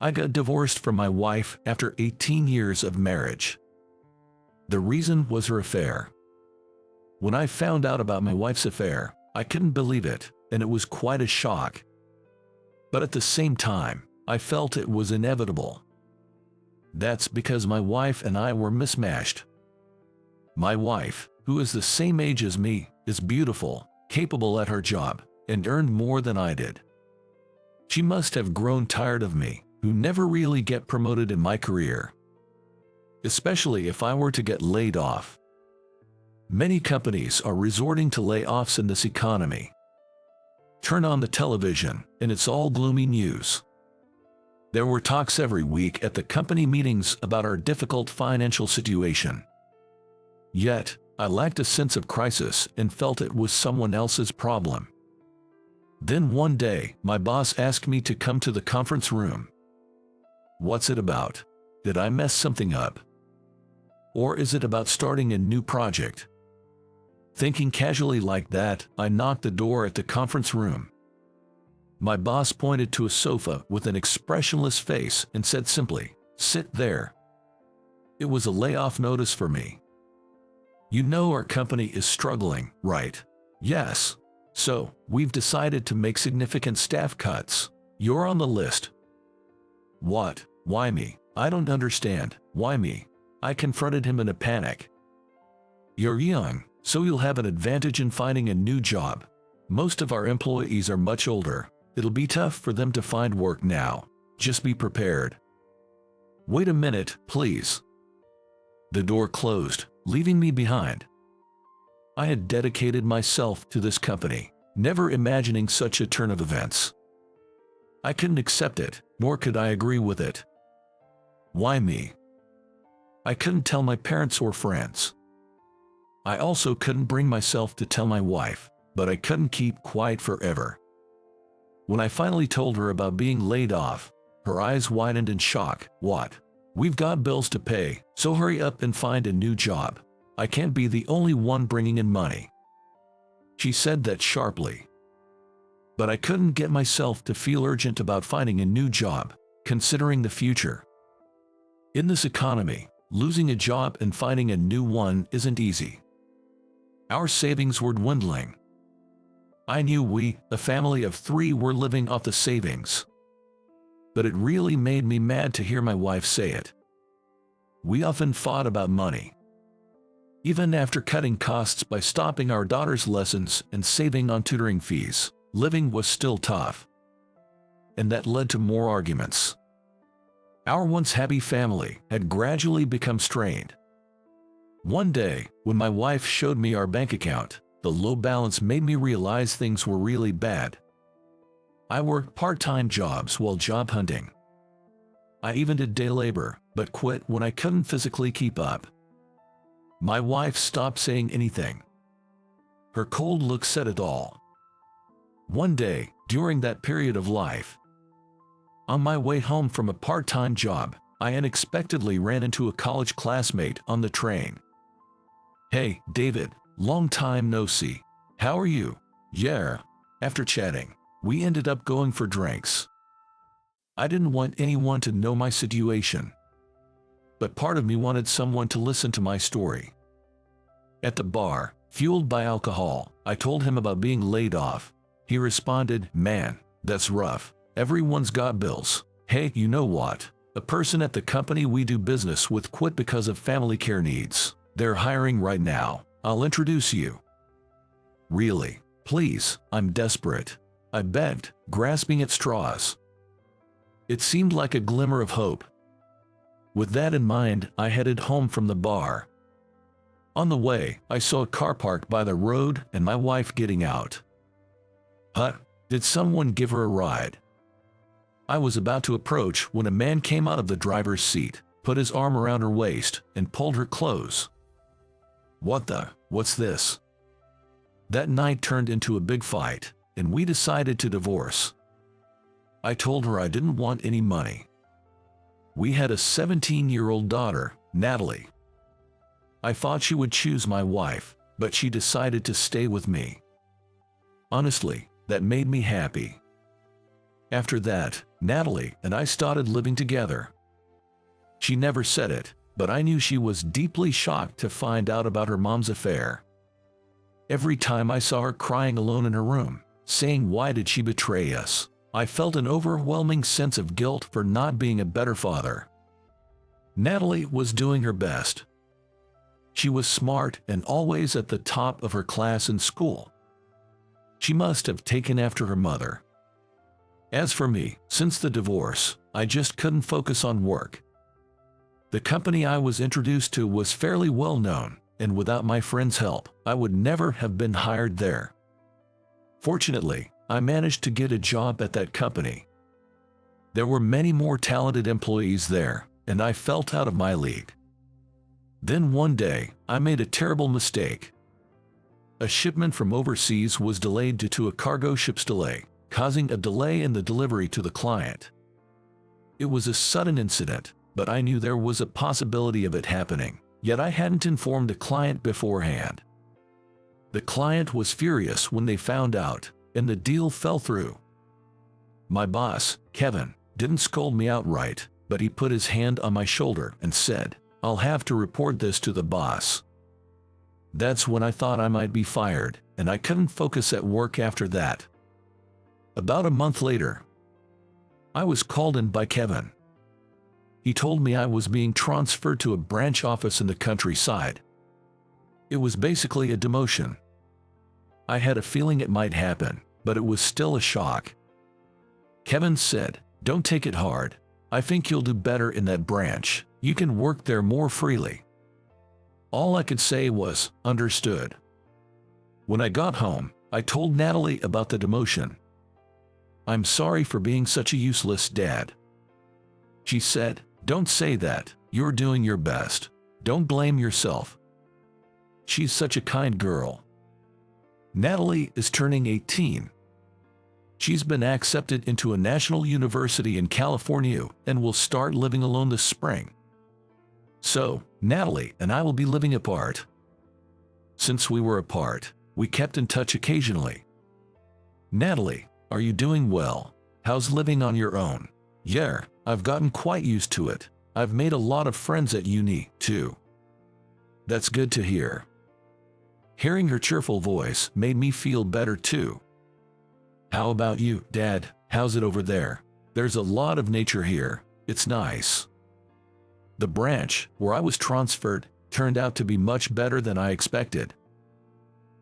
I got divorced from my wife after 18 years of marriage. The reason was her affair. When I found out about my wife's affair, I couldn't believe it, and it was quite a shock. But at the same time, I felt it was inevitable. That's because my wife and I were mismatched. My wife, who is the same age as me, is beautiful, capable at her job, and earned more than I did. She must have grown tired of me, who never really get promoted in my career. Especially if I were to get laid off. Many companies are resorting to layoffs in this economy. Turn on the television, and it's all gloomy news. There were talks every week at the company meetings about our difficult financial situation. Yet, I lacked a sense of crisis and felt it was someone else's problem. Then one day, my boss asked me to come to the conference room. What's it about? Did I mess something up? Or is it about starting a new project? Thinking casually like that, I knocked the door at the conference room. My boss pointed to a sofa with an expressionless face and said simply, "Sit there." It was a layoff notice for me. "You know our company is struggling, right?" "Yes. So, we've decided to make significant staff cuts. You're on the list." "What? Why me? I don't understand. Why me?" I confronted him in a panic. "You're young, so you'll have an advantage in finding a new job. Most of our employees are much older. It'll be tough for them to find work now. Just be prepared." "Wait a minute, please." The door closed, leaving me behind. I had dedicated myself to this company, never imagining such a turn of events. I couldn't accept it, nor could I agree with it. Why me? I couldn't tell my parents or friends. I also couldn't bring myself to tell my wife, but I couldn't keep quiet forever. When I finally told her about being laid off, her eyes widened in shock. "What? We've got bills to pay, so hurry up and find a new job. I can't be the only one bringing in money." She said that sharply. But I couldn't get myself to feel urgent about finding a new job, considering the future. In this economy, losing a job and finding a new one isn't easy. Our savings were dwindling. I knew we, a family of 3, were living off the savings. But it really made me mad to hear my wife say it. We often fought about money. Even after cutting costs by stopping our daughter's lessons and saving on tutoring fees, living was still tough. And that led to more arguments. Our once happy family had gradually become strained. One day, when my wife showed me our bank account, the low balance made me realize things were really bad. I worked part-time jobs while job hunting. I even did day labor, but quit when I couldn't physically keep up. My wife stopped saying anything. Her cold look said it all. One day, during that period of life, on my way home from a part-time job, I unexpectedly ran into a college classmate on the train. "Hey, David, long time no see. How are you?" "Yeah." After chatting, we ended up going for drinks. I didn't want anyone to know my situation. But part of me wanted someone to listen to my story. At the bar, fueled by alcohol, I told him about being laid off. He responded, "Man, that's rough. Everyone's got bills. Hey, you know what? A person at the company we do business with quit because of family care needs. They're hiring right now. I'll introduce you." "Really? Please, I'm desperate," I begged, grasping at straws. It seemed like a glimmer of hope. With that in mind, I headed home from the bar. On the way, I saw a car parked by the road and my wife getting out. "Huh? Did someone give her a ride?" I was about to approach when a man came out of the driver's seat, put his arm around her waist, and pulled her close. What's this? That night turned into a big fight, and we decided to divorce. I told her I didn't want any money. We had a 17-year-old daughter, Natalie. I thought she would choose my wife, but she decided to stay with me. Honestly, that made me happy. After that, Natalie and I started living together. She never said it, but I knew she was deeply shocked to find out about her mom's affair. Every time I saw her crying alone in her room, saying why did she betray us, I felt an overwhelming sense of guilt for not being a better father. Natalie was doing her best. She was smart and always at the top of her class in school. She must have taken after her mother. As for me, since the divorce, I just couldn't focus on work. The company I was introduced to was fairly well known, and without my friend's help, I would never have been hired there. Fortunately, I managed to get a job at that company. There were many more talented employees there, and I felt out of my league. Then one day, I made a terrible mistake. A shipment from overseas was delayed due to a cargo ship's delay, causing a delay in the delivery to the client. It was a sudden incident, but I knew there was a possibility of it happening, yet I hadn't informed the client beforehand. The client was furious when they found out, and the deal fell through. My boss, Kevin, didn't scold me outright, but he put his hand on my shoulder and said, "I'll have to report this to the boss." That's when I thought I might be fired, and I couldn't focus at work after that. About a month later, I was called in by Kevin. He told me I was being transferred to a branch office in the countryside. It was basically a demotion. I had a feeling it might happen, but it was still a shock. Kevin said, "Don't take it hard. I think you'll do better in that branch. You can work there more freely." All I could say was, "Understood." When I got home, I told Natalie about the demotion. "I'm sorry for being such a useless dad." She said, "Don't say that. You're doing your best. Don't blame yourself." She's such a kind girl. Natalie is turning 18. She's been accepted into a national university in California and will start living alone this spring. So, Natalie and I will be living apart. Since we were apart, we kept in touch occasionally. "Natalie, are you doing well? How's living on your own?" "Yeah, I've gotten quite used to it. I've made a lot of friends at uni, too." "That's good to hear." Hearing her cheerful voice made me feel better too. "How about you, Dad? How's it over there? There's a lot of nature here. It's nice." The branch, where I was transferred, turned out to be much better than I expected.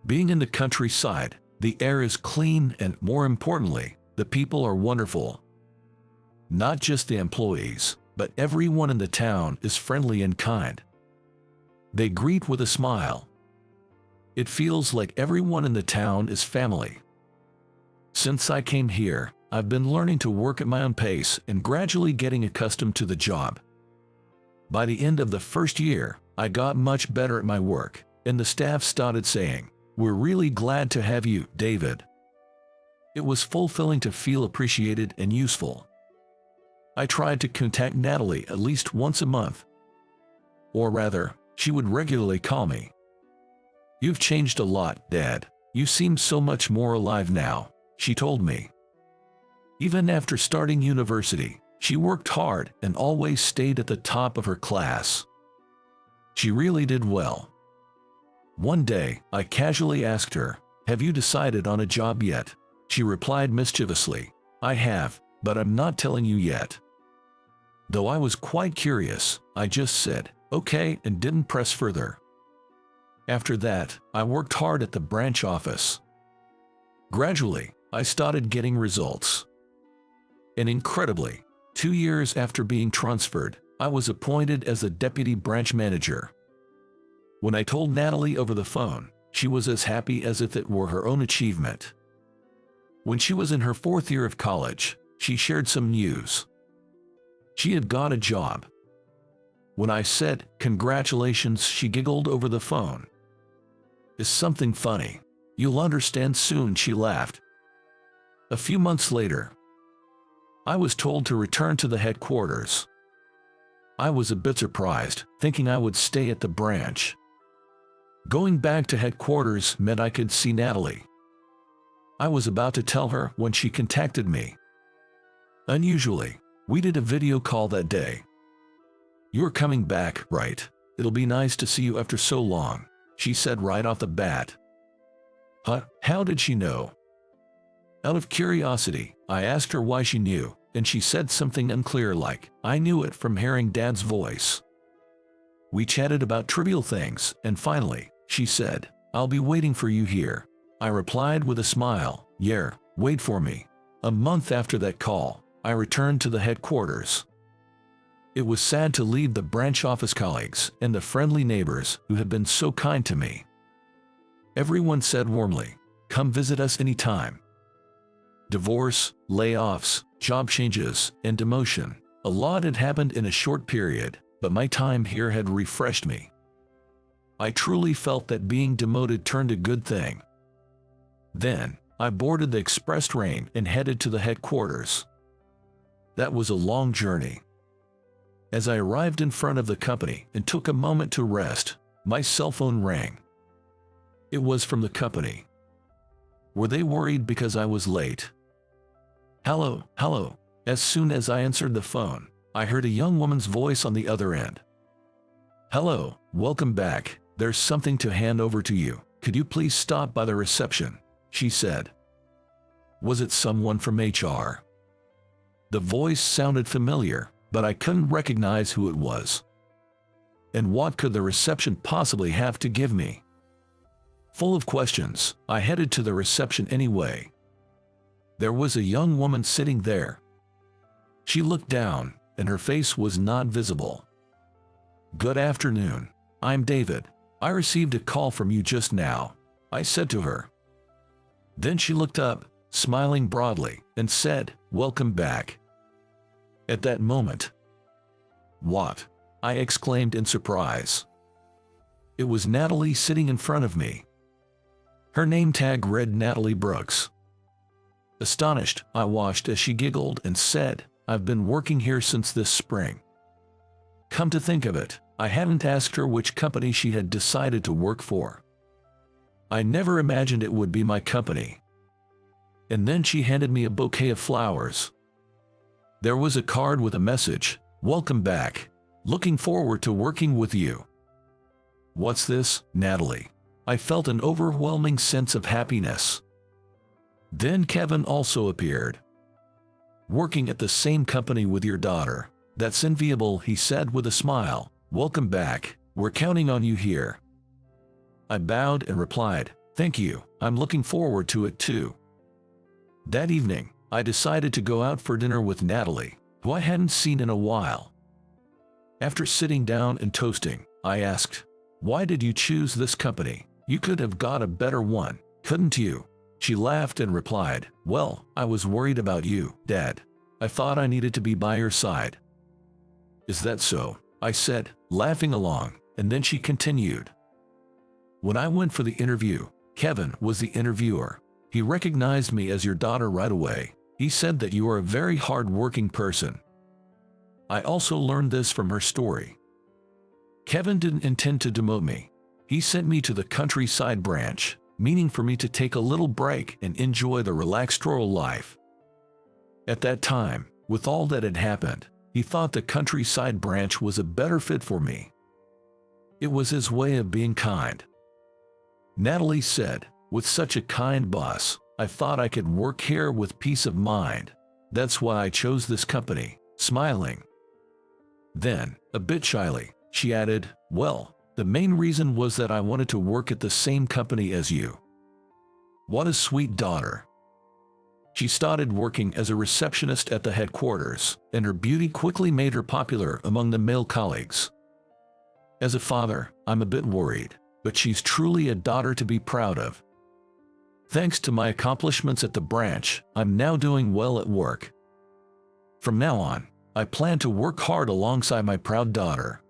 Being in the countryside, the air is clean and, more importantly, the people are wonderful. Not just the employees, but everyone in the town is friendly and kind. They greet with a smile. It feels like everyone in the town is family. Since I came here, I've been learning to work at my own pace and gradually getting accustomed to the job. By the end of the first year, I got much better at my work, and the staff started saying, "We're really glad to have you, David." It was fulfilling to feel appreciated and useful. I tried to contact Natalie at least once a month. Or rather, she would regularly call me. "You've changed a lot, Dad. You seem so much more alive now," she told me. Even after starting university, she worked hard and always stayed at the top of her class. She really did well. One day, I casually asked her, "Have you decided on a job yet?" She replied mischievously, "I have, but I'm not telling you yet." Though I was quite curious, I just said, "Okay," and didn't press further. After that, I worked hard at the branch office. Gradually, I started getting results. And incredibly, 2 years after being transferred, I was appointed as a deputy branch manager. When I told Natalie over the phone, she was as happy as if it were her own achievement. When she was in her 4th year of college, she shared some news. She had got a job. When I said, "Congratulations," she giggled over the phone. "Is something funny? You'll understand soon," she laughed. A few months later, I was told to return to the headquarters. I was a bit surprised, thinking I would stay at the branch. Going back to headquarters meant I could see Natalie. I was about to tell her when she contacted me. Unusually, we did a video call that day. "You're coming back, right? It'll be nice to see you after so long," she said right off the bat. Huh? How did she know? Out of curiosity, I asked her why she knew, and she said something unclear like, "I knew it from hearing Dad's voice." We chatted about trivial things, and finally, she said, "I'll be waiting for you here." I replied with a smile, "Yeah, wait for me." A month after that call, I returned to the headquarters. It was sad to leave the branch office colleagues and the friendly neighbors who had been so kind to me. Everyone said warmly, "Come visit us anytime." Divorce, layoffs, job changes, and demotion. A lot had happened in a short period, but my time here had refreshed me. I truly felt that being demoted turned a good thing. Then, I boarded the express train and headed to the headquarters. That was a long journey. As I arrived in front of the company and took a moment to rest, my cell phone rang. It was from the company. Were they worried because I was late? "Hello, hello." As soon as I answered the phone, I heard a young woman's voice on the other end. "Hello, welcome back. There's something to hand over to you. Could you please stop by the reception?" she said. Was it someone from HR? The voice sounded familiar, but I couldn't recognize who it was. And what could the reception possibly have to give me? Full of questions, I headed to the reception anyway. There was a young woman sitting there. She looked down, and her face was not visible. "Good afternoon. I'm David. I received a call from you just now," I said to her. Then she looked up, smiling broadly, and said, "Welcome back." At that moment, "What?" I exclaimed in surprise. It was Natalie sitting in front of me. Her name tag read Natalie Brooks. Astonished, I watched as she giggled and said, "I've been working here since this spring." Come to think of it, I hadn't asked her which company she had decided to work for. I never imagined it would be my company. And then she handed me a bouquet of flowers. There was a card with a message, "Welcome back. Looking forward to working with you." "What's this, Natalie?" I felt an overwhelming sense of happiness. Then Kevin also appeared. "Working at the same company with your daughter. That's enviable," he said with a smile. "Welcome back. We're counting on you here." I bowed and replied, "Thank you, I'm looking forward to it too." That evening, I decided to go out for dinner with Natalie, who I hadn't seen in a while. After sitting down and toasting, I asked, "Why did you choose this company? You could have got a better one, couldn't you?" She laughed and replied, "Well, I was worried about you, Dad. I thought I needed to be by your side." "Is that so?" I said, laughing along, and then she continued. "When I went for the interview, Kevin was the interviewer. He recognized me as your daughter right away. He said that you are a very hard-working person." I also learned this from her story. Kevin didn't intend to demote me. He sent me to the countryside branch, meaning for me to take a little break and enjoy the relaxed rural life. At that time, with all that had happened, he thought the countryside branch was a better fit for me. It was his way of being kind. Natalie said, "With such a kind boss, I thought I could work here with peace of mind. That's why I chose this company," smiling. Then, a bit shyly, she added, "Well, the main reason was that I wanted to work at the same company as you." What a sweet daughter. She started working as a receptionist at the headquarters, and her beauty quickly made her popular among the male colleagues. As a father, I'm a bit worried, but she's truly a daughter to be proud of. Thanks to my accomplishments at the branch, I'm now doing well at work. From now on, I plan to work hard alongside my proud daughter.